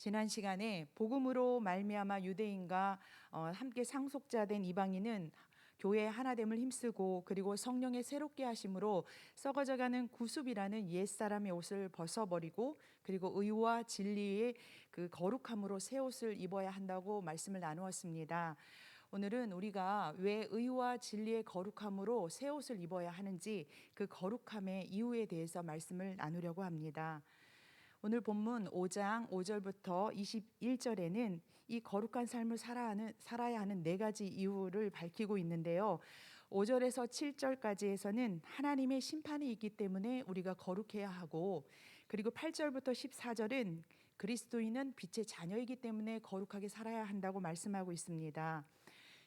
지난 시간에 복음으로 말미암아 유대인과 함께 상속자된 이방인은 교회의 하나됨을 힘쓰고 그리고 성령의 새롭게 하심으로 썩어져가는 구습이라는 옛사람의 옷을 벗어버리고 그리고 의와 진리의 그 거룩함으로 새 옷을 입어야 한다고 말씀을 나누었습니다. 오늘은 우리가 왜 의와 진리의 거룩함으로 새 옷을 입어야 하는지 그 거룩함의 이유에 대해서 말씀을 나누려고 합니다. 오늘 본문 5장 5절부터 21절에는 이 거룩한 삶을 살아야 하는 네 가지 이유를 밝히고 있는데요. 5절에서 7절까지에서는 하나님의 심판이 있기 때문에 우리가 거룩해야 하고, 그리고 8절부터 14절은 그리스도인은 빛의 자녀이기 때문에 거룩하게 살아야 한다고 말씀하고 있습니다.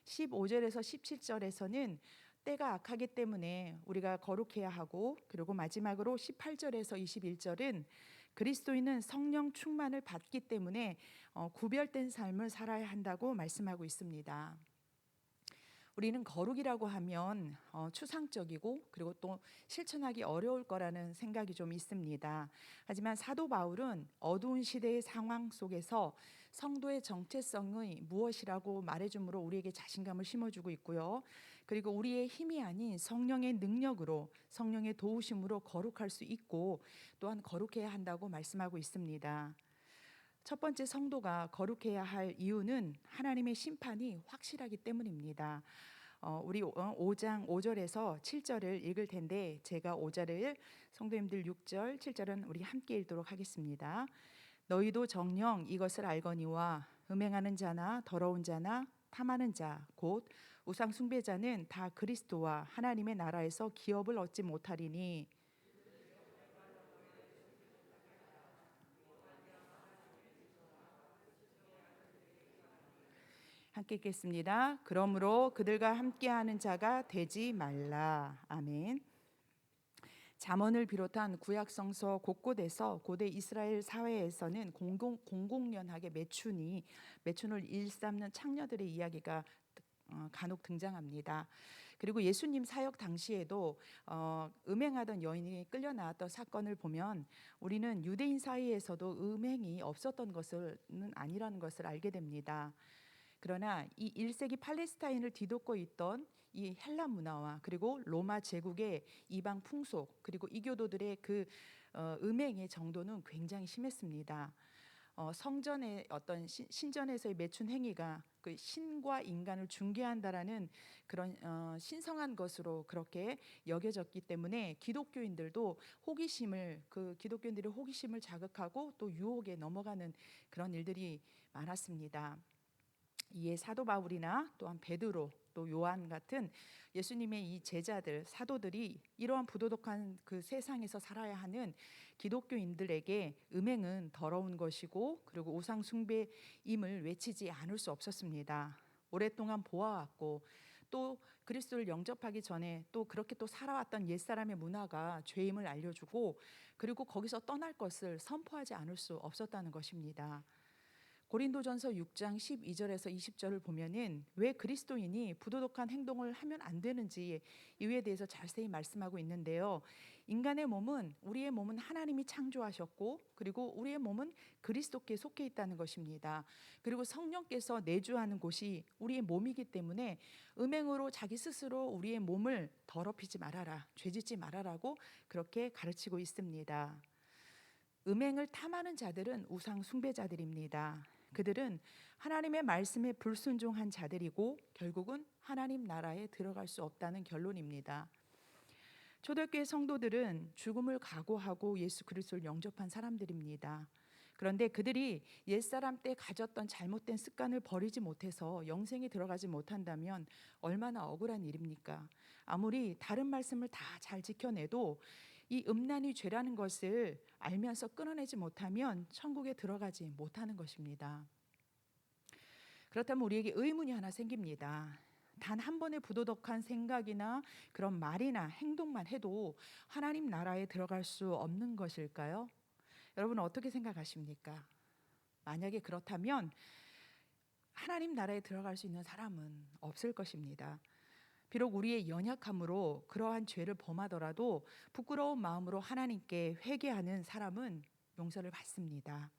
15절에서 17절에서는 때가 악하기 때문에 우리가 거룩해야 하고, 그리고 마지막으로 18절에서 21절은 그리스도인은 성령 충만을 받기 때문에 구별된 삶을 살아야 한다고 말씀하고 있습니다. 우리는 거룩이라고 하면 추상적이고 그리고 또 실천하기 어려울 거라는 생각이 좀 있습니다. 하지만 사도 바울은 어두운 시대의 상황 속에서 성도의 정체성이 무엇이라고 말해주므로 우리에게 자신감을 심어주고 있고요. 그리고 우리의 힘이 아닌 성령의 능력으로, 성령의 도우심으로 거룩할 수 있고 또한 거룩해야 한다고 말씀하고 있습니다. 첫 번째, 성도가 거룩해야 할 이유는 하나님의 심판이 확실하기 때문입니다. 우리 5장 5절에서 7절을 읽을 텐데, 제가 5절을, 성도님들 6절 7절은 우리 함께 읽도록 하겠습니다. 너희도 정녕 이것을 알거니와 음행하는 자나 더러운 자나 탐하는 자 곧 우상 숭배자는 다 그리스도와 하나님의 나라에서 기업을 얻지 못하리니. 함께 읽겠습니다. 그러므로 그들과 함께하는 자가 되지 말라. 아멘. 잠언을 비롯한 구약 성서 곳곳에서 고대 이스라엘 사회에서는 공공연하게 매춘을 일삼는 창녀들의 이야기가 간혹 등장합니다. 그리고 예수님 사역 당시에도 음행하던 여인이 끌려 나왔던 사건을 보면 우리는 유대인 사이에서도 음행이 없었던 것은 아니라는 것을 알게 됩니다. 그러나 이 1세기 팔레스타인을 뒤덮고 있던 이 헬라 문화와 그리고 로마 제국의 이방 풍속, 그리고 이교도들의 그 음행의 정도는 굉장히 심했습니다. 성전의 어떤 신전에서의 매춘 행위가 그 신과 인간을 중개한다라는 그런 신성한 것으로 그렇게 여겨졌기 때문에 기독교인들의 호기심을 자극하고 또 유혹에 넘어가는 그런 일들이 많았습니다. 이에 사도 바울이나 또한 베드로, 또 요한 같은 예수님의 이 제자들, 사도들이 이러한 부도덕한 그 세상에서 살아야 하는 기독교인들에게 음행은 더러운 것이고 그리고 우상 숭배임을 외치지 않을 수 없었습니다. 오랫동안 보아왔고 또 그리스도를 영접하기 전에 또 그렇게 또 살아왔던 옛사람의 문화가 죄임을 알려주고 그리고 거기서 떠날 것을 선포하지 않을 수 없었다는 것입니다. 고린도전서 6장 12절에서 20절을 보면은 왜 그리스도인이 부도덕한 행동을 하면 안 되는지 이유에 대해서 자세히 말씀하고 있는데요. 우리의 몸은 하나님이 창조하셨고 그리고 우리의 몸은 그리스도께 속해 있다는 것입니다. 그리고 성령께서 내주하는 곳이 우리의 몸이기 때문에 음행으로 자기 스스로 우리의 몸을 더럽히지 말아라, 죄짓지 말아라고 그렇게 가르치고 있습니다. 음행을 탐하는 자들은 우상 숭배자들입니다. 그들은 하나님의 말씀에 불순종한 자들이고 결국은 하나님 나라에 들어갈 수 없다는 결론입니다. 초대교회 성도들은 죽음을 각오하고 예수 그리스도를 영접한 사람들입니다. 그런데 그들이 옛사람 때 가졌던 잘못된 습관을 버리지 못해서 영생에 들어가지 못한다면 얼마나 억울한 일입니까? 아무리 다른 말씀을 다 잘 지켜내도 이 음란이 죄라는 것을 알면서 끊어내지 못하면 천국에 들어가지 못하는 것입니다. 그렇다면 우리에게 의문이 하나 생깁니다. 단 한 번의 부도덕한 생각이나 그런 말이나 행동만 해도 하나님 나라에 들어갈 수 없는 것일까요? 여러분은 어떻게 생각하십니까? 만약에 그렇다면 하나님 나라에 들어갈 수 있는 사람은 없을 것입니다. 비록 우리의 연약함으로 그러한 죄를 범하더라도 부끄러운 마음으로 하나님께 회개하는 사람은 용서를 받습니다.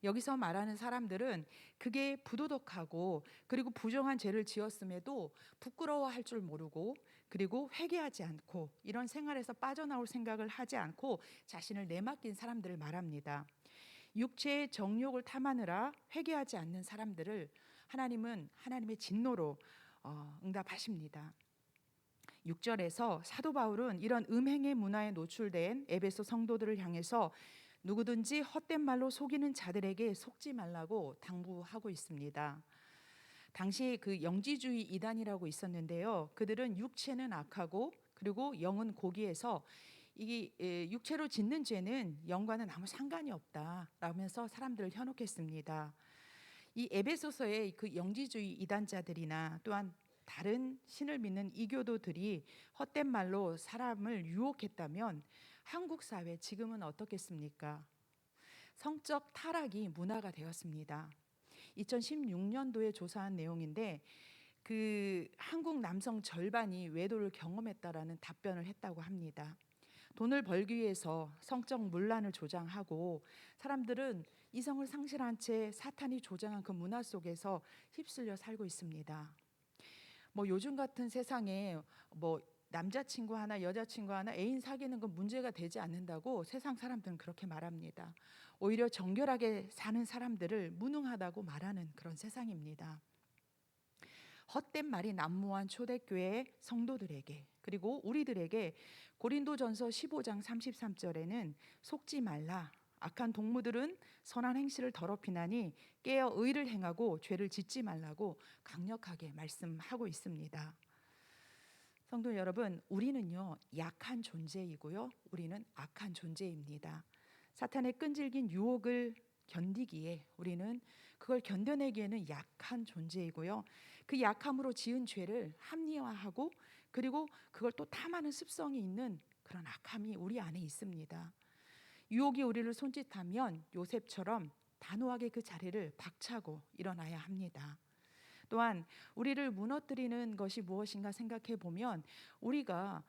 여기서 말하는 사람들은 그게 부도덕하고 그리고 부정한 죄를 지었음에도 부끄러워할 줄 모르고 그리고 회개하지 않고 이런 생활에서 빠져나올 생각을 하지 않고 자신을 내맡긴 사람들을 말합니다. 육체의 정욕을 탐하느라 회개하지 않는 사람들을 하나님은 하나님의 진노로 응답하십니다. 6절에서 사도 바울은 이런 음행의 문화에 노출된 에베소 성도들을 향해서 누구든지 헛된 말로 속이는 자들에게 속지 말라고 당부하고 있습니다. 당시 그 영지주의 이단이라고 있었는데요. 그들은 육체는 악하고 그리고 영은 고기에서 이 육체로 짓는 죄는 영과는 아무 상관이 없다라면서 사람들을 현혹했습니다. 이 에베소서의 그 영지주의 이단자들이나 또한 다른 신을 믿는 이교도들이 헛된 말로 사람을 유혹했다면 한국 사회 지금은 어떻겠습니까? 성적 타락이 문화가 되었습니다. 2016년도에 조사한 내용인데 그 한국 남성 절반이 외도를 경험했다라는 답변을 했다고 합니다. 돈을 벌기 위해서 성적 문란을 조장하고 사람들은 이성을 상실한 채 사탄이 조장한 그 문화 속에서 휩쓸려 살고 있습니다. 뭐 요즘 같은 세상에 뭐 남자친구 하나 여자친구 하나 애인 사귀는 건 문제가 되지 않는다고 세상 사람들은 그렇게 말합니다. 오히려 정결하게 사는 사람들을 무능하다고 말하는 그런 세상입니다. 헛된 말이 난무한 초대교회 성도들에게 그리고 우리들에게 고린도전서 15장 33절에는 속지 말라. 악한 동무들은 선한 행실을 더럽히나니 깨어 의를 행하고 죄를 짓지 말라고 강력하게 말씀하고 있습니다. 성도 여러분, 우리는요 약한 존재이고요, 우리는 악한 존재입니다. 사탄의 끈질긴 유혹을 견디기에 우리는 그걸 견뎌내기에는 약한 존재이고요, 그 약함으로 지은 죄를 합리화하고 그리고 그걸 또 탐하는 습성이 있는 그런 악함이 우리 안에 있습니다. 유혹이 우리를 손짓하면 요셉처럼 단호하게 그 자리를 박차고 일어나야 합니다. 또한 우리를 무너뜨리는 것이 무엇인가 생각해 보면 우리가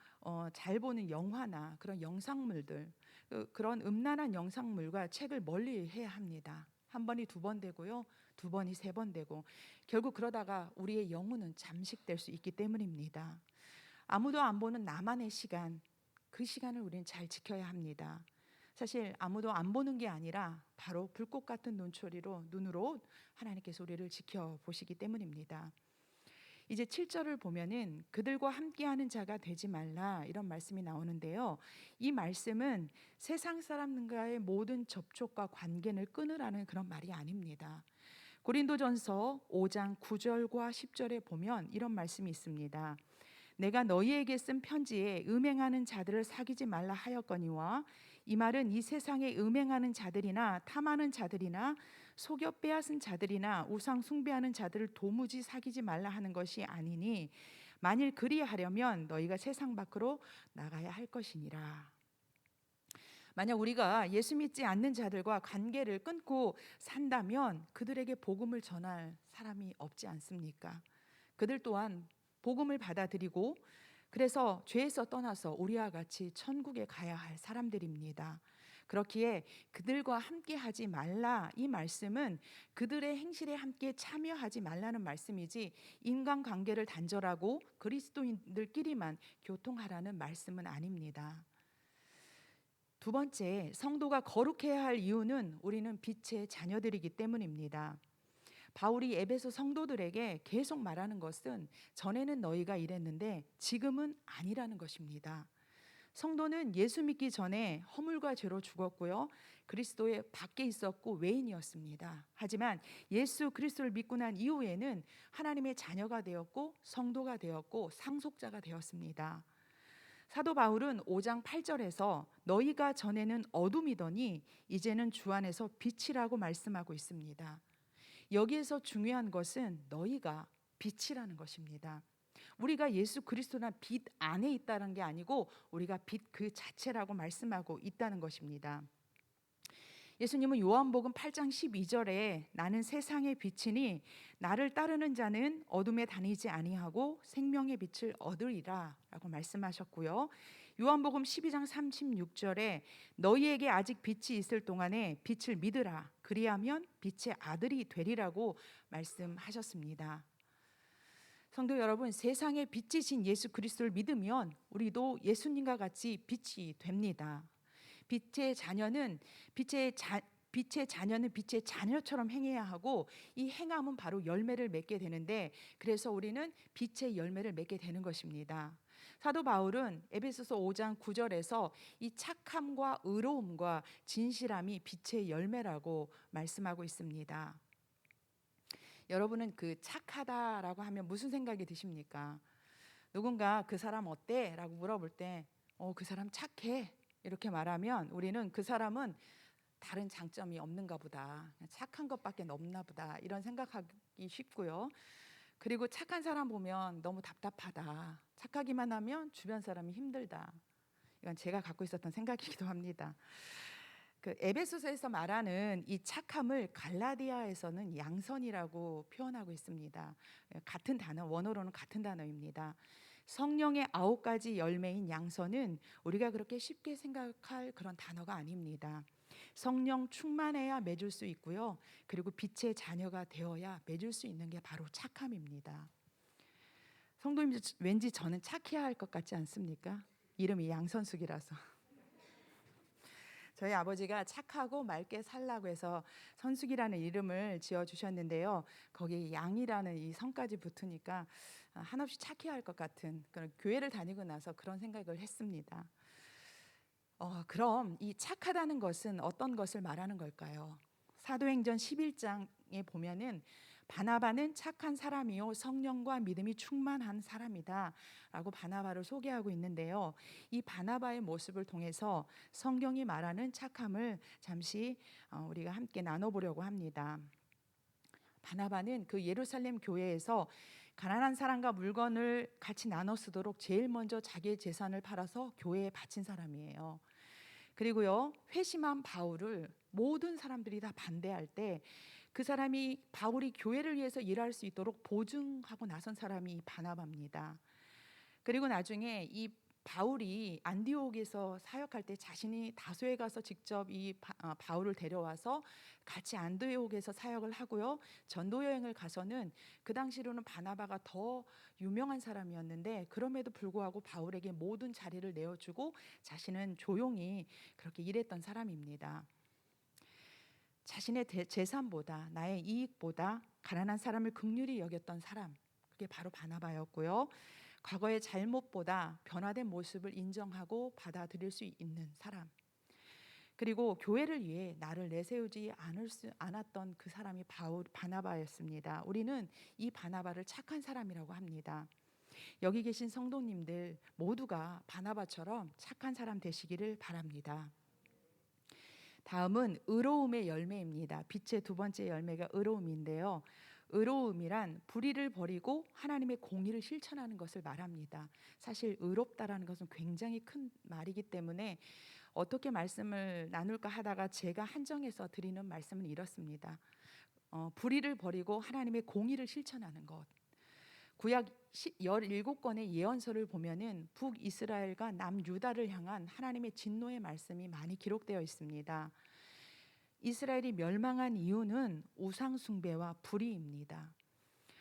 잘 보는 영화나 그런 영상물들, 그런 음란한 영상물과 책을 멀리해야 합니다. 한 번이 두 번 되고요, 두 번이 세 번 되고 결국 그러다가 우리의 영혼은 잠식될 수 있기 때문입니다. 아무도 안 보는 나만의 시간, 그 시간을 우리는 잘 지켜야 합니다. 사실 아무도 안 보는 게 아니라 바로 불꽃 같은 눈으로 하나님께서 우리를 지켜보시기 때문입니다. 이제 7절을 보면은 그들과 함께하는 자가 되지 말라 이런 말씀이 나오는데요. 이 말씀은 세상 사람과의 모든 접촉과 관계를 끊으라는 그런 말이 아닙니다. 고린도전서 5장 9절과 10절에 보면 이런 말씀이 있습니다. 내가 너희에게 쓴 편지에 음행하는 자들을 사귀지 말라 하였거니와 이 말은 이 세상에 음행하는 자들이나 탐하는 자들이나 속여 빼앗은 자들이나 우상 숭배하는 자들을 도무지 사귀지 말라 하는 것이 아니니 만일 그리하려면 너희가 세상 밖으로 나가야 할 것이니라. 만약 우리가 예수 믿지 않는 자들과 관계를 끊고 산다면 그들에게 복음을 전할 사람이 없지 않습니까? 그들 또한 복음을 받아들이고 그래서 죄에서 떠나서 우리와 같이 천국에 가야 할 사람들입니다. 그렇기에 그들과 함께 하지 말라 이 말씀은 그들의 행실에 함께 참여하지 말라는 말씀이지 인간관계를 단절하고 그리스도인들끼리만 교통하라는 말씀은 아닙니다. 두 번째, 성도가 거룩해야 할 이유는 우리는 빛의 자녀들이기 때문입니다. 바울이 에베소 성도들에게 계속 말하는 것은 전에는 너희가 이랬는데 지금은 아니라는 것입니다. 성도는 예수 믿기 전에 허물과 죄로 죽었고요, 그리스도의 밖에 있었고 외인이었습니다. 하지만 예수 그리스도를 믿고 난 이후에는 하나님의 자녀가 되었고 성도가 되었고 상속자가 되었습니다. 사도 바울은 5장 8절에서 너희가 전에는 어둠이더니 이제는 주 안에서 빛이라고 말씀하고 있습니다. 여기에서 중요한 것은 너희가 빛이라는 것입니다. 우리가 예수 그리스도나 빛 안에 있다는 게 아니고 우리가 빛 그 자체라고 말씀하고 있다는 것입니다. 예수님은 요한복음 8장 12절에 나는 세상의 빛이니 나를 따르는 자는 어둠에 다니지 아니하고 생명의 빛을 얻으리라 라고 말씀하셨고요. 요한복음 12장 36절에 너희에게 아직 빛이 있을 동안에 빛을 믿으라. 그리하면 빛의 아들이 되리라고 말씀하셨습니다. 성도 여러분, 세상의 빛이신 예수 그리스도를 믿으면 우리도 예수님과 같이 빛이 됩니다. 빛의 자녀는 빛의 자녀는 빛의 자녀처럼 행해야 하고, 이 행함은 바로 열매를 맺게 되는데, 그래서 우리는 빛의 열매를 맺게 되는 것입니다. 사도 바울은 에베소서 5장 9절에서 이 착함과 의로움과 진실함이 빛의 열매라고 말씀하고 있습니다. 여러분은 그 착하다라고 하면 무슨 생각이 드십니까? 누군가 그 사람 어때? 라고 물어볼 때 그 사람 착해 이렇게 말하면 우리는 그 사람은 다른 장점이 없는가 보다, 착한 것밖에 없나 보다, 이런 생각하기 쉽고요. 그리고 착한 사람 보면 너무 답답하다, 착하기만 하면 주변 사람이 힘들다. 이건 제가 갖고 있었던 생각이기도 합니다. 그 에베소서에서 말하는 이 착함을 갈라디아에서는 양선이라고 표현하고 있습니다. 같은 단어, 원어로는 같은 단어입니다. 성령의 9가지 열매인 양선은 우리가 그렇게 쉽게 생각할 그런 단어가 아닙니다. 성령 충만해야 맺을 수 있고요. 그리고 빛의 자녀가 되어야 맺을 수 있는 게 바로 착함입니다. 성도님, 왠지 저는 착해야 할 것 같지 않습니까? 이름이 양선숙이라서. 저희 아버지가 착하고 맑게 살라고 해서 선숙이라는 이름을 지어주셨는데요. 거기에 양이라는 이 성까지 붙으니까 한없이 착해야 할 것 같은, 그런 교회를 다니고 나서 그런 생각을 했습니다. 그럼 이 착하다는 것은 어떤 것을 말하는 걸까요? 사도행전 11장에 보면은 바나바는 착한 사람이요 성령과 믿음이 충만한 사람이다 라고 바나바를 소개하고 있는데요. 이 바나바의 모습을 통해서 성경이 말하는 착함을 잠시 우리가 함께 나눠보려고 합니다. 바나바는 그 예루살렘 교회에서 가난한 사람과 물건을 같이 나눠 쓰도록 제일 먼저 자기의 재산을 팔아서 교회에 바친 사람이에요. 그리고요, 회심한 바울을 모든 사람들이 다 반대할 때 그 사람이 바울이 교회를 위해서 일할 수 있도록 보증하고 나선 사람이 바나바입니다. 그리고 나중에 이 바울이 안디옥에서 사역할 때 자신이 다소에 가서 직접 이 바울을 데려와서 같이 안디옥에서 사역을 하고요. 전도 여행을 가서는 그 당시로는 바나바가 더 유명한 사람이었는데 그럼에도 불구하고 바울에게 모든 자리를 내어주고 자신은 조용히 그렇게 일했던 사람입니다. 자신의 재산보다 나의 이익보다 가난한 사람을 긍휼히 여겼던 사람, 그게 바로 바나바였고요. 과거의 잘못보다 변화된 모습을 인정하고 받아들일 수 있는 사람, 그리고 교회를 위해 나를 내세우지 않았던 그 사람이 바나바였습니다. 우리는 이 바나바를 착한 사람이라고 합니다. 여기 계신 성도님들 모두가 바나바처럼 착한 사람 되시기를 바랍니다. 다음은 의로움의 열매입니다. 빛의 두 번째 열매가 의로움인데요. 의로움이란 불의를 버리고 하나님의 공의를 실천하는 것을 말합니다. 사실 의롭다라는 것은 굉장히 큰 말이기 때문에 어떻게 말씀을 나눌까 하다가 제가 한정해서 드리는 말씀은 이렇습니다. 불의를 버리고 하나님의 공의를 실천하는 것. 구약 17권의 예언서를 보면은 북이스라엘과 남유다를 향한 하나님의 진노의 말씀이 많이 기록되어 있습니다. 이스라엘이 멸망한 이유는 우상 숭배와 불의입니다.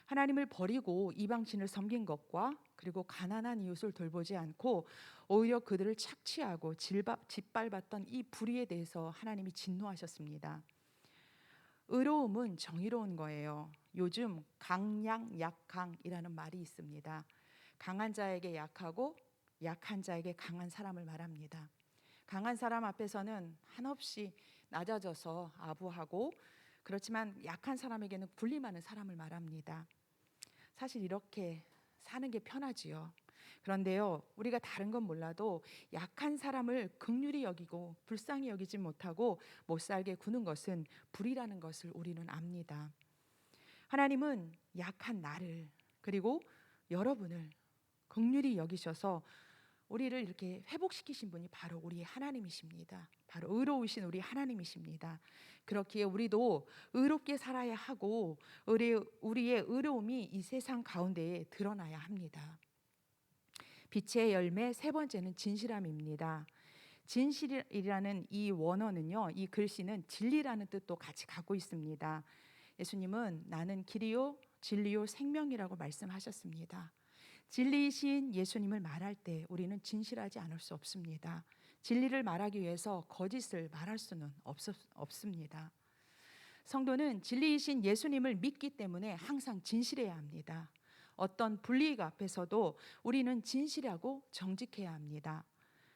하나님을 버리고 이방신을 섬긴 것과 그리고 가난한 이웃을 돌보지 않고 오히려 그들을 착취하고 짓밟았던 이 불의에 대해서 하나님이 진노하셨습니다. 의로움은 정의로운 거예요. 요즘 강약 약강이라는 말이 있습니다. 강한 자에게 약하고 약한 자에게 강한 사람을 말합니다. 강한 사람 앞에서는 한없이 낮아져서 아부하고, 그렇지만 약한 사람에게는 군림하는 사람을 말합니다. 사실 이렇게 사는 게 편하지요. 그런데요, 우리가 다른 건 몰라도 약한 사람을 긍휼히 여기고 불쌍히 여기지 못하고 못 살게 구는 것은 불이라는 것을 우리는 압니다. 하나님은 약한 나를 그리고 여러분을 긍휼히 여기셔서 우리를 이렇게 회복시키신 분이 바로 우리 하나님이십니다. 바로 의로우신 우리 하나님이십니다. 그렇기에 우리도 의롭게 살아야 하고 우리의 의로움이 이 세상 가운데에 드러나야 합니다. 빛의 열매 세 번째는 진실함입니다. 진실이라는 이 원어는요, 이 글씨는 진리라는 뜻도 같이 갖고 있습니다. 예수님은 나는 길이요 진리요 생명이라고 말씀하셨습니다. 진리이신 예수님을 말할 때 우리는 진실하지 않을 수 없습니다. 진리를 말하기 위해서 거짓을 말할 수는 없습니다. 성도는 진리이신 예수님을 믿기 때문에 항상 진실해야 합니다. 어떤 불이익 앞에서도 우리는 진실하고 정직해야 합니다.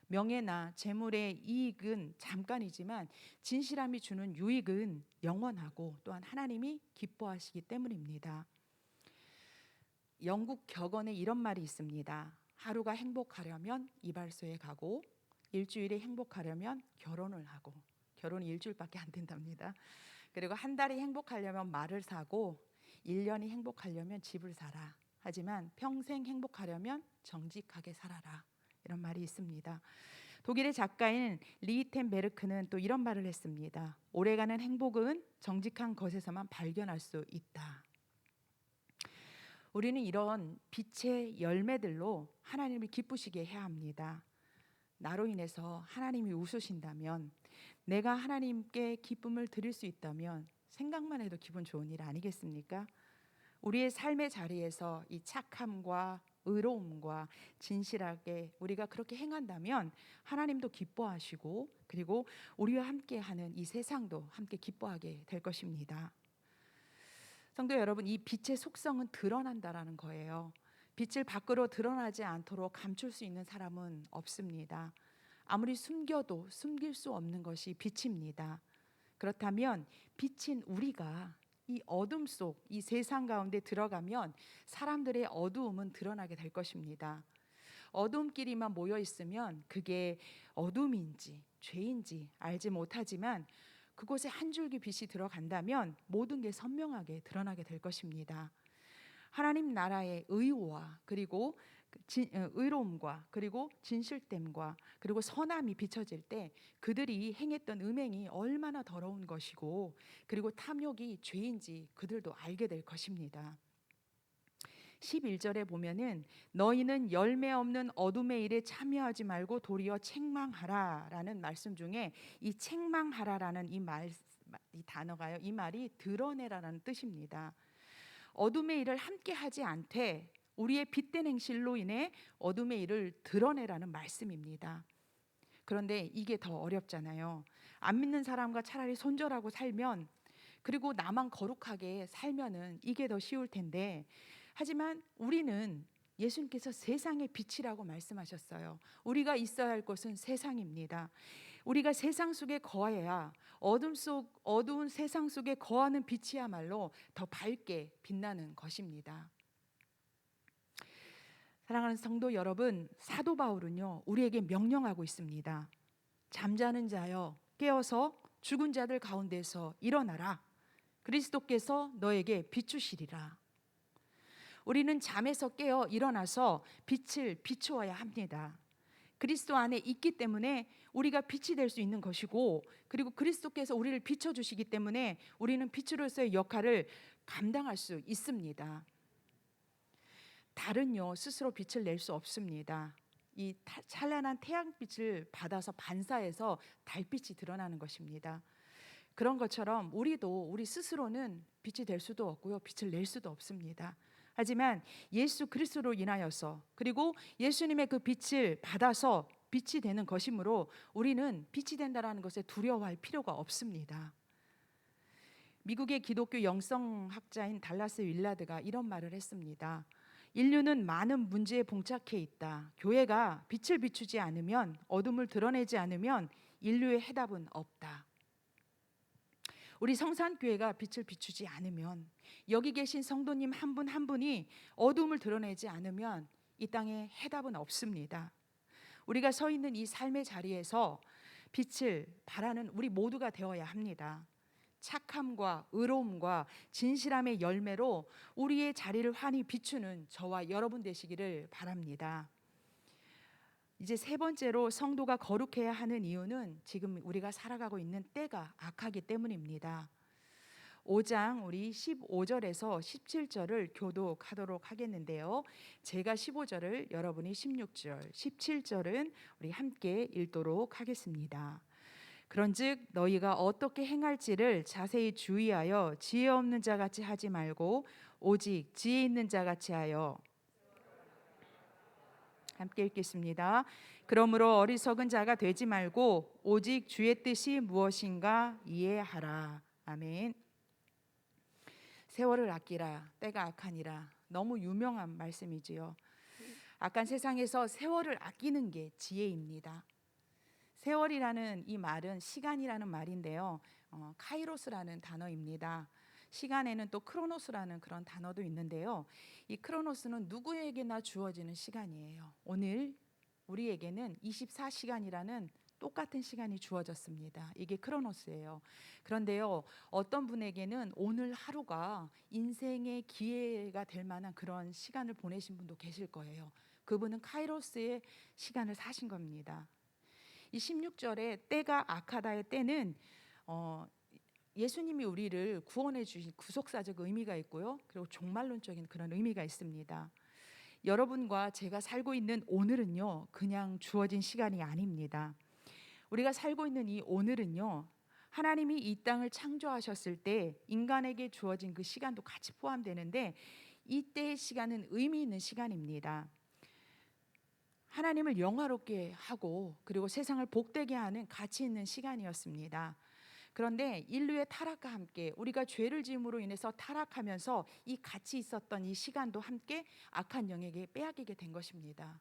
명예나 재물의 이익은 잠깐이지만 진실함이 주는 유익은 영원하고 또한 하나님이 기뻐하시기 때문입니다. 영국 격언에 이런 말이 있습니다. 하루가 행복하려면 이발소에 가고 일주일이 행복하려면 결혼을 하고, 결혼이 일주일밖에 안 된답니다. 그리고 한 달이 행복하려면 말을 사고 1년이 행복하려면 집을 사라. 하지만 평생 행복하려면 정직하게 살아라. 이런 말이 있습니다. 독일의 작가인 리히텐베르크는 또 이런 말을 했습니다. 오래가는 행복은 정직한 것에서만 발견할 수 있다. 우리는 이런 빛의 열매들로 하나님을 기쁘시게 해야 합니다. 나로 인해서 하나님이 웃으신다면, 내가 하나님께 기쁨을 드릴 수 있다면 생각만 해도 기분 좋은 일 아니겠습니까? 우리의 삶의 자리에서 이 착함과 의로움과 진실하게 우리가 그렇게 행한다면 하나님도 기뻐하시고, 그리고 우리와 함께하는 이 세상도 함께 기뻐하게 될 것입니다. 성도 여러분, 이 빛의 속성은 드러난다라는 거예요. 빛을 밖으로 드러나지 않도록 감출 수 있는 사람은 없습니다. 아무리 숨겨도 숨길 수 없는 것이 빛입니다. 그렇다면 빛인 우리가 이 어둠 속, 이 세상 가운데 들어가면 사람들의 어두움은 드러나게 될 것입니다. 어둠끼리만 모여 있으면 그게 어둠인지 죄인지 알지 못하지만 그곳에 한 줄기 빛이 들어간다면 모든 게 선명하게 드러나게 될 것입니다. 하나님 나라의 의와 그리고 의로움과 그리고 진실됨과 그리고 선함이 비춰질 때 그들이 행했던 음행이 얼마나 더러운 것이고 그리고 탐욕이 죄인지 그들도 알게 될 것입니다. 11절에 보면은 너희는 열매 없는 어둠의 일에 참여하지 말고 도리어 책망하라라는 말씀 중에 이 책망하라라는 이 단어가요. 이 말이 드러내라라는 뜻입니다. 어둠의 일을 함께 하지 않되 우리의 빛된 행실로 인해 어둠의 일을 드러내라는 말씀입니다. 그런데 이게 더 어렵잖아요. 안 믿는 사람과 차라리 손절하고 살면, 그리고 나만 거룩하게 살면은 이게 더 쉬울 텐데, 하지만 우리는 예수님께서 세상의 빛이라고 말씀하셨어요. 우리가 있어야 할 곳은 세상입니다. 우리가 세상 속에 거해야 어두운 세상 속에 거하는 빛이야말로 더 밝게 빛나는 것입니다. 사랑하는 성도 여러분, 사도 바울은요 우리에게 명령하고 있습니다. 잠자는 자여 깨어서 죽은 자들 가운데서 일어나라. 그리스도께서 너에게 비추시리라. 우리는 잠에서 깨어 일어나서 빛을 비추어야 합니다. 그리스도 안에 있기 때문에 우리가 빛이 될 수 있는 것이고, 그리고 그리스도께서 우리를 비춰주시기 때문에 우리는 빛으로서의 역할을 감당할 수 있습니다. 달은요 스스로 빛을 낼 수 없습니다. 이 찬란한 태양빛을 받아서 반사해서 달빛이 드러나는 것입니다. 그런 것처럼 우리도 우리 스스로는 빛이 될 수도 없고요, 빛을 낼 수도 없습니다. 하지만 예수 그리스도로 인하여서 그리고 예수님의 그 빛을 받아서 빛이 되는 것이므로 우리는 빛이 된다라는 것에 두려워할 필요가 없습니다. 미국의 기독교 영성학자인 달라스 윌라드가 이런 말을 했습니다. 인류는 많은 문제에 봉착해 있다. 교회가 빛을 비추지 않으면, 어둠을 드러내지 않으면 인류의 해답은 없다. 우리 성산교회가 빛을 비추지 않으면, 여기 계신 성도님 한 분 한 분이 어둠을 드러내지 않으면 이 땅에 해답은 없습니다. 우리가 서 있는 이 삶의 자리에서 빛을 발하는 우리 모두가 되어야 합니다. 착함과 의로움과 진실함의 열매로 우리의 자리를 환히 비추는 저와 여러분 되시기를 바랍니다. 이제 세 번째로 성도가 거룩해야 하는 이유는 지금 우리가 살아가고 있는 때가 악하기 때문입니다. 5장 우리 15절에서 17절을 교독하도록 하겠는데요. 제가 15절을 여러분이 16절, 17절은 우리 함께 읽도록 하겠습니다. 그런즉 너희가 어떻게 행할지를 자세히 주의하여 지혜 없는 자 같이 하지 말고 오직 지혜 있는 자 같이 하여. 함께 읽겠습니다. 그러므로 어리석은 자가 되지 말고 오직 주의 뜻이 무엇인가 이해하라. 아멘. 세월을 아끼라 때가 악하니라. 너무 유명한 말씀이지요. 악한 세상에서 세월을 아끼는 게 지혜입니다. 세월이라는 이 말은 시간이라는 말인데요. 카이로스라는 단어입니다. 시간에는 또 크로노스라는 그런 단어도 있는데요. 이 크로노스는 누구에게나 주어지는 시간이에요. 오늘 우리에게는 24시간이라는 똑같은 시간이 주어졌습니다. 이게 크로노스예요. 그런데요, 어떤 분에게는 오늘 하루가 인생의 기회가 될 만한 그런 시간을 보내신 분도 계실 거예요. 그분은 카이로스의 시간을 사신 겁니다. 이 16절에 때가 악하다의 때는 예수님이 우리를 구원해 주신 구속사적 의미가 있고요. 그리고 종말론적인 그런 의미가 있습니다. 여러분과 제가 살고 있는 오늘은요, 그냥 주어진 시간이 아닙니다. 우리가 살고 있는 이 오늘은요, 하나님이 이 땅을 창조하셨을 때 인간에게 주어진 그 시간도 같이 포함되는데 이때의 시간은 의미 있는 시간입니다. 하나님을 영화롭게 하고 그리고 세상을 복되게 하는 가치 있는 시간이었습니다. 그런데 인류의 타락과 함께 우리가 죄를 지음으로 인해서 타락하면서 이 가치 있었던 이 시간도 함께 악한 영에게 빼앗기게 된 것입니다.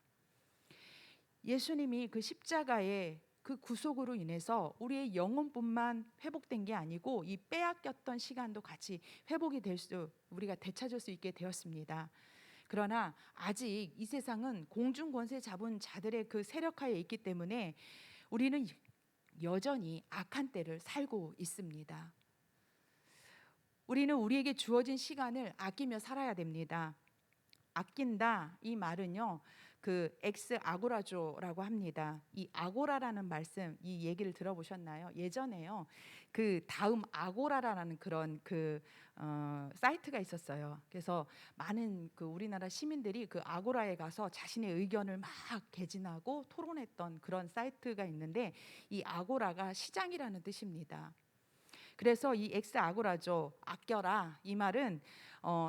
예수님이 그 십자가의 그 구속으로 인해서 우리의 영혼뿐만 회복된 게 아니고 이 빼앗겼던 시간도 같이 회복이 될 수, 우리가 되찾을 수 있게 되었습니다. 그러나 아직 이 세상은 공중 권세 잡은 자들의 그 세력하에 있기 때문에 우리는 여전히 악한 때를 살고 있습니다. 우리는 우리에게 주어진 시간을 아끼며 살아야 됩니다. 아낀다 이 말은요, 그 엑스 아고라조라고 합니다. 이 아고라라는 말씀, 이 얘기를 들어보셨나요? 예전에요, 그 다음 아고라라는 그런 사이트가 있었어요. 그래서 많은 그 우리나라 시민들이 그 아고라에 가서 자신의 의견을 막 개진하고 토론했던 그런 사이트가 있는데 이 아고라가 시장이라는 뜻입니다. 그래서 이 엑스 아고라조, 아껴라 이 말은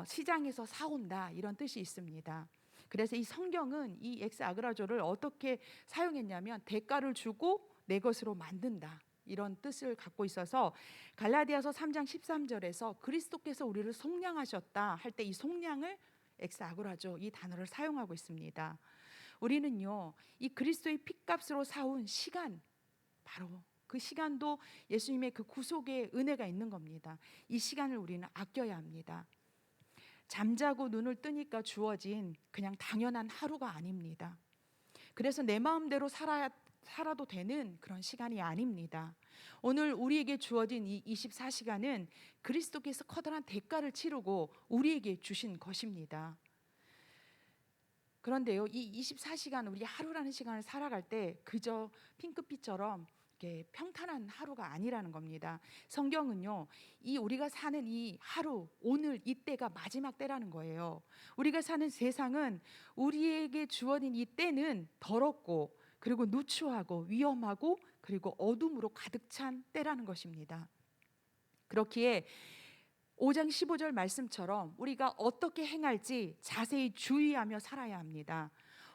시장에서 사온다 이런 뜻이 있습니다. 그래서 이 성경은 이 엑스 아그라조를 어떻게 사용했냐면 대가를 주고 내 것으로 만든다 이런 뜻을 갖고 있어서 갈라디아서 3장 13절에서 그리스도께서 우리를 속량하셨다 할 때 이 속량을 엑스 아그라조 이 단어를 사용하고 있습니다. 우리는요, 이 그리스도의 핏값으로 사온 시간, 바로 그 시간도 예수님의 그 구속의 은혜가 있는 겁니다. 이 시간을 우리는 아껴야 합니다. 잠자고 눈을 뜨니까 주어진 그냥 당연한 하루가 아닙니다. 그래서 내 마음대로 살아도 되는 그런 시간이 아닙니다. 오늘 우리에게 주어진 이 24시간은 그리스도께서 커다란 대가를 치르고 우리에게 주신 것입니다. 그런데요, 이 24시간 우리 하루라는 시간을 살아갈 때 그저 핑크빛처럼 이렇게 평탄한 하루가 아니라는 겁니다. 성경은요, 이 우리가 사는 이 하루, 오늘 이때가 마지막 때라는 거예요. 우리가 사는 세상은 우리에게 주어진 이 때는 더럽고 그리고 누추하고 위험하고 그리고 어둠으로 가득 찬 때라는 것입니다. 그렇기에 5장 15절 말씀처럼 우리가 어떻게 행할지 자세히 주의하며 살아야 합니다.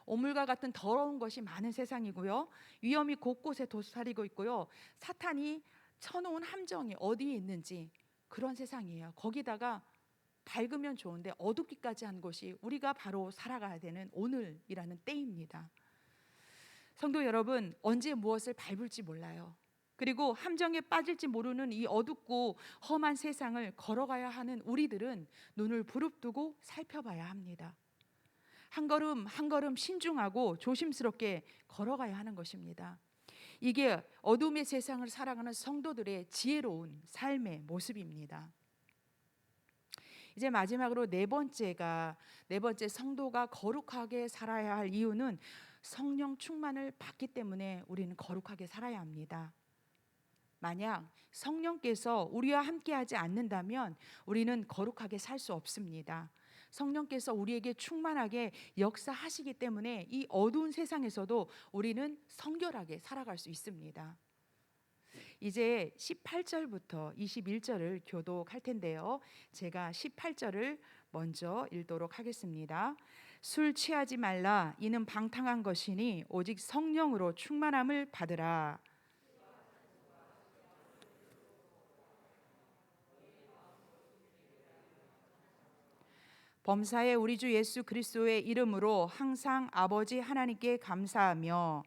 오물과 같은 더러운 것이 많은 세상이고요, 위험이 곳곳에 도사리고 있고요, 사탄이 쳐놓은 함정이 어디에 있는지 그런 세상이에요. 거기다가 밝으면 좋은데 어둡기까지 한 곳이 우리가 바로 살아가야 되는 오늘이라는 때입니다. 성도 여러분, 언제 무엇을 밟을지 몰라요. 그리고 함정에 빠질지 모르는 이 어둡고 험한 세상을 걸어가야 하는 우리들은 눈을 부릅뜨고 살펴봐야 합니다. 한 걸음 한 걸음 신중하고 조심스럽게 걸어가야 하는 것입니다. 이게 어둠의 세상을 살아가는 성도들의 지혜로운 삶의 모습입니다. 이제 마지막으로 네 번째 성도가 거룩하게 살아야 할 이유는 성령 충만을 받기 때문에 우리는 거룩하게 살아야 합니다. 만약 성령께서 우리와 함께하지 않는다면 우리는 거룩하게 살 수 없습니다. 성령께서 우리에게 충만하게 역사하시기 때문에 이 어두운 세상에서도 우리는 성결하게 살아갈 수 있습니다. 이제 18절부터 21절을 교독할 텐데요. 제가 18절을 먼저 읽도록 하겠습니다. 술 취하지 말라. 이는 방탕한 것이니 오직 성령으로 충만함을 받으라. 범사에 우리 주 예수 그리스도의 이름으로 항상 아버지 하나님께 감사하며.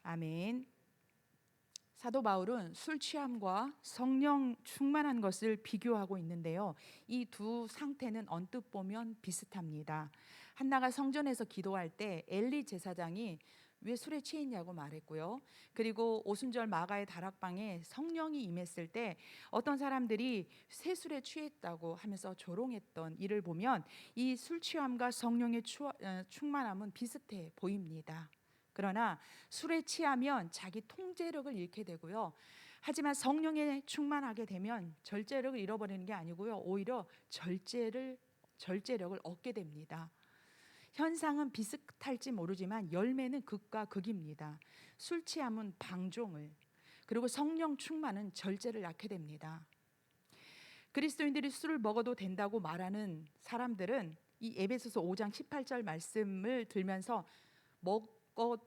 아멘. 사도 바울은 술 취함과 성령 충만한 것을 비교하고 있는데요. 이 두 상태는 언뜻 보면 비슷합니다. 한나가 성전에서 기도할 때 엘리 제사장이 왜 술에 취했냐고 말했고요. 그리고 오순절 마가의 다락방에 성령이 임했을 때 어떤 사람들이 새술에 취했다고 하면서 조롱했던 일을 보면 이 술 취함과 성령의 충만함은 비슷해 보입니다. 그러나 술에 취하면 자기 통제력을 잃게 되고요. 하지만 성령에 충만하게 되면 절제력을 잃어버리는 게 아니고요. 오히려 절제력을 얻게 됩니다. 현상은 비슷할지 모르지만 열매는 극과 극입니다. 술 취함은 방종을, 그리고 성령 충만은 절제를 낳게 됩니다. 그리스도인들이 술을 먹어도 된다고 말하는 사람들은 이 에베소서 5장 18절 말씀을 들면서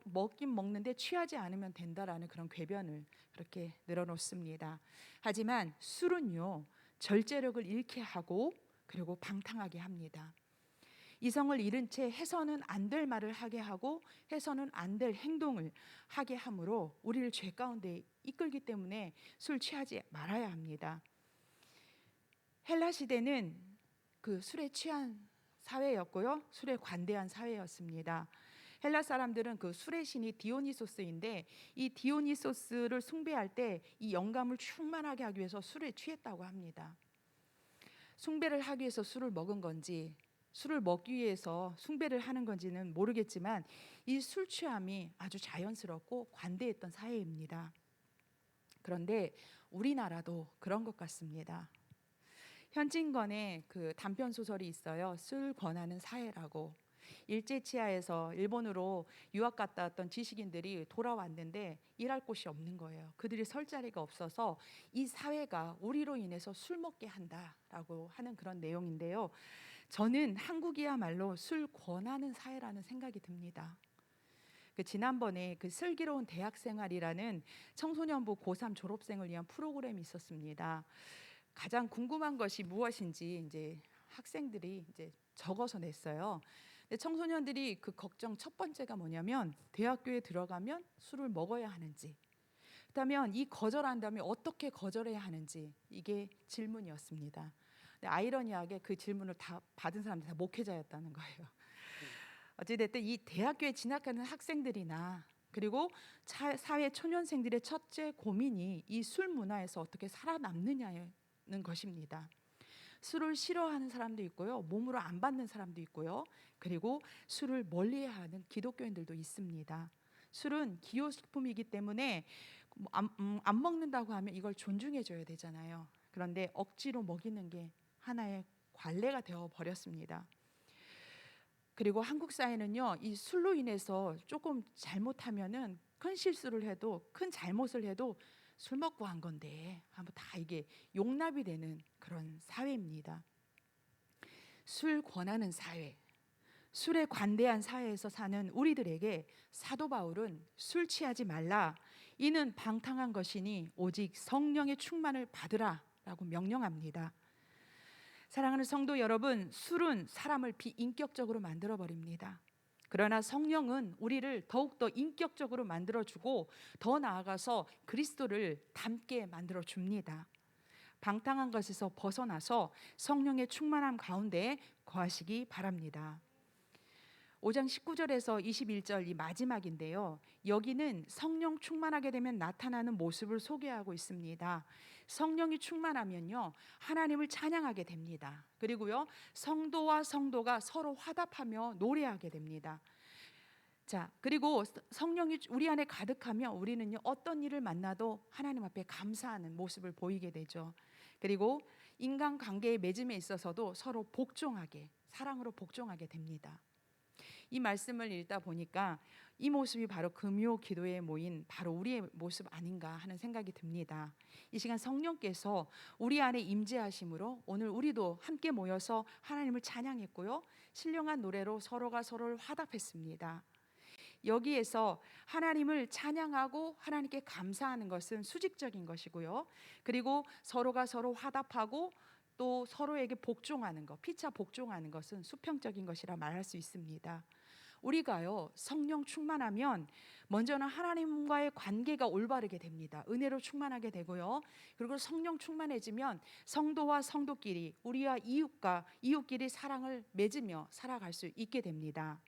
먹긴 먹는데 취하지 않으면 된다라는 그런 궤변을 그렇게 늘어놓습니다. 하지만 술은요, 절제력을 잃게 하고 그리고 방탕하게 합니다. 이성을 잃은 채 해서는 안 될 말을 하게 하고 해서는 안 될 행동을 하게 함으로 우리를 죄 가운데 이끌기 때문에 술 취하지 말아야 합니다. 헬라 시대는 그 술에 취한 사회였고요. 술에 관대한 사회였습니다. 헬라 사람들은 그 술의 신이 디오니소스인데 이 디오니소스를 숭배할 때 이 영감을 충만하게 하기 위해서 술에 취했다고 합니다. 숭배를 하기 위해서 술을 먹은 건지 술을 먹기 위해서 숭배를 하는 건지는 모르겠지만 이 술 취함이 아주 자연스럽고 관대했던 사회입니다. 그런데 우리나라도 그런 것 같습니다. 현진건의 그 단편 소설이 있어요. 술 권하는 사회라고. 일제치하에서 일본으로 유학 갔다 왔던 지식인들이 돌아왔는데 일할 곳이 없는 거예요. 그들이 설 자리가 없어서 이 사회가 우리로 인해서 술 먹게 한다라고 하는 그런 내용인데요. 저는 한국이야말로 술 권하는 사회라는 생각이 듭니다. 지난번에 그 슬기로운 대학생활이라는 청소년부 고3 졸업생을 위한 프로그램이 있었습니다. 가장 궁금한 것이 무엇인지 이제 학생들이 이제 적어서 냈어요. 근데 청소년들이 그 걱정 첫 번째가 뭐냐면 대학교에 들어가면 술을 먹어야 하는지, 그렇다면 이 거절한다면 어떻게 거절해야 하는지, 이게 질문이었습니다. 근데 아이러니하게 그 질문을 다 받은 사람들이 다 목회자였다는 거예요. 어찌됐든 이 대학교에 진학하는 학생들이나 그리고 사회 초년생들의 첫째 고민이 이 술 문화에서 어떻게 살아남느냐는 것입니다. 술을 싫어하는 사람도 있고요, 몸으로 안 받는 사람도 있고요, 그리고 술을 멀리하는 기독교인들도 있습니다. 술은 기호식품이기 때문에 안 먹는다고 하면 이걸 존중해 줘야 되잖아요. 그런데 억지로 먹이는 게 하나의 관례가 되어 버렸습니다. 그리고 한국 사회는요, 이 술로 인해서 조금 잘못하면은 큰 실수를 해도, 큰 잘못을 해도 술 먹고 한 건데 한번 다 이게 용납이 되는 그런 사회입니다. 술 권하는 사회, 술에 관대한 사회에서 사는 우리들에게 사도 바울은 술 취하지 말라, 이는 방탕한 것이니 오직 성령의 충만을 받으라라고 명령합니다. 사랑하는 성도 여러분, 술은 사람을 비인격적으로 만들어 버립니다. 그러나 성령은 우리를 더욱더 인격적으로 만들어주고 더 나아가서 그리스도를 닮게 만들어 줍니다. 방탕한 것에서 벗어나서 성령의 충만함 가운데 거하시기 바랍니다. 5장 19절에서 21절 이 마지막인데요. 여기는 성령 충만하게 되면 나타나는 모습을 소개하고 있습니다. 성령이 충만하면요, 하나님을 찬양하게 됩니다. 그리고요, 성도와 성도가 서로 화답하며 노래하게 됩니다. 자, 그리고 성령이 우리 안에 가득하면 우리는요, 어떤 일을 만나도 하나님 앞에 감사하는 모습을 보이게 되죠. 그리고 인간 관계의 맺음에 있어서도 서로 복종하게, 사랑으로 복종하게 됩니다. 이 말씀을 읽다 보니까 이 모습이 바로 금요 기도에 모인 바로 우리의 모습 아닌가 하는 생각이 듭니다. 이 시간 성령께서 우리 안에 임재하심으로 오늘 우리도 함께 모여서 하나님을 찬양했고요, 신령한 노래로 서로가 서로를 화답했습니다. 여기에서 하나님을 찬양하고 하나님께 감사하는 것은 수직적인 것이고요, 그리고 서로가 서로 화답하고 또 서로에게 복종하는 것, 피차 복종하는 것은 수평적인 것이라 말할 수 있습니다. 우리가요, 성령 충만하면 먼저는 하나님과의 관계가 올바르게 됩니다. 은혜로 충만하게 되고요, 그리고 성령 충만해지면 성도와 성도끼리, 우리와 이웃끼리 사랑을 맺으며 살아갈 수 있게 됩니다.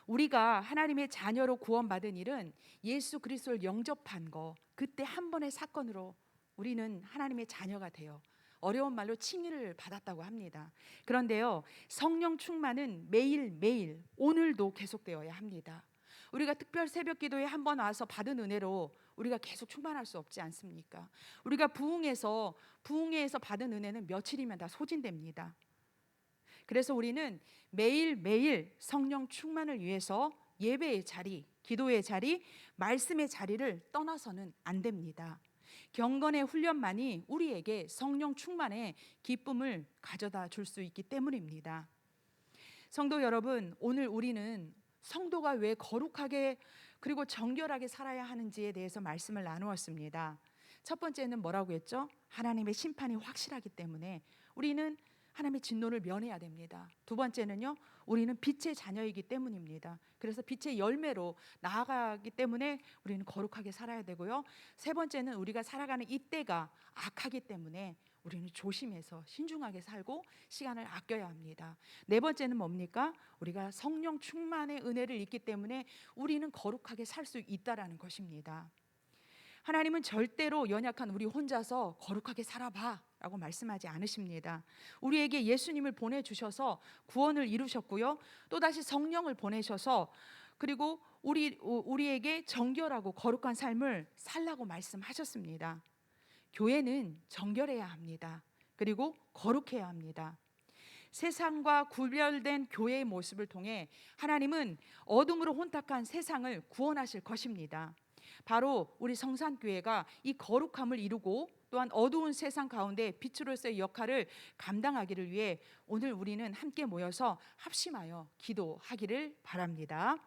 우리가 하나님의 자녀로 구원받은 일은 예수 그리스도를 영접한 거, 그때 한 번의 사건으로 우리는 하나님의 자녀가 되어 어려운 말로 칭의를 받았다고 합니다. 그런데요, 성령 충만은 매일매일 오늘도 계속되어야 합니다. 우리가 특별 새벽 기도에 한 번 와서 받은 은혜로 우리가 계속 충만할 수 없지 않습니까? 우리가 부흥회에서 받은 은혜는 며칠이면 다 소진됩니다. 그래서 우리는 매일매일 성령 충만을 위해서 예배의 자리, 기도의 자리, 말씀의 자리를 떠나서는 안 됩니다. 경건의 훈련만이 우리에게 성령 충만의 기쁨을 가져다 줄 수 있기 때문입니다. 성도 여러분, 오늘 우리는 성도가 왜 거룩하게 그리고 정결하게 살아야 하는지에 대해서 말씀을 나누었습니다. 첫 번째는 뭐라고 했죠? 하나님의 심판이 확실하기 때문에 우리는 하나님의 진노를 면해야 됩니다. 두 번째는요, 우리는 빛의 자녀이기 때문입니다. 그래서 빛의 열매로 나아가기 때문에 우리는 거룩하게 살아야 되고요, 세 번째는 우리가 살아가는 이때가 악하기 때문에 우리는 조심해서 신중하게 살고 시간을 아껴야 합니다. 네 번째는 뭡니까? 우리가 성령 충만의 은혜를 입기 때문에 우리는 거룩하게 살 수 있다라는 것입니다. 하나님은 절대로 연약한 우리 혼자서 거룩하게 살아봐 라고 말씀하지 않으십니다. 우리에게 예수님을 보내주셔서 구원을 이루셨고요, 또다시 성령을 보내셔서 그리고 우리에게 정결하고 거룩한 삶을 살라고 말씀하셨습니다. 교회는 정결해야 합니다. 그리고 거룩해야 합니다. 세상과 구별된 교회의 모습을 통해 하나님은 어둠으로 혼탁한 세상을 구원하실 것입니다. 바로 우리 성산교회가 이 거룩함을 이루고 또한 어두운 세상 가운데 빛으로서의 역할을 감당하기를 위해 오늘 우리는 함께 모여서 합심하여 기도하기를 바랍니다.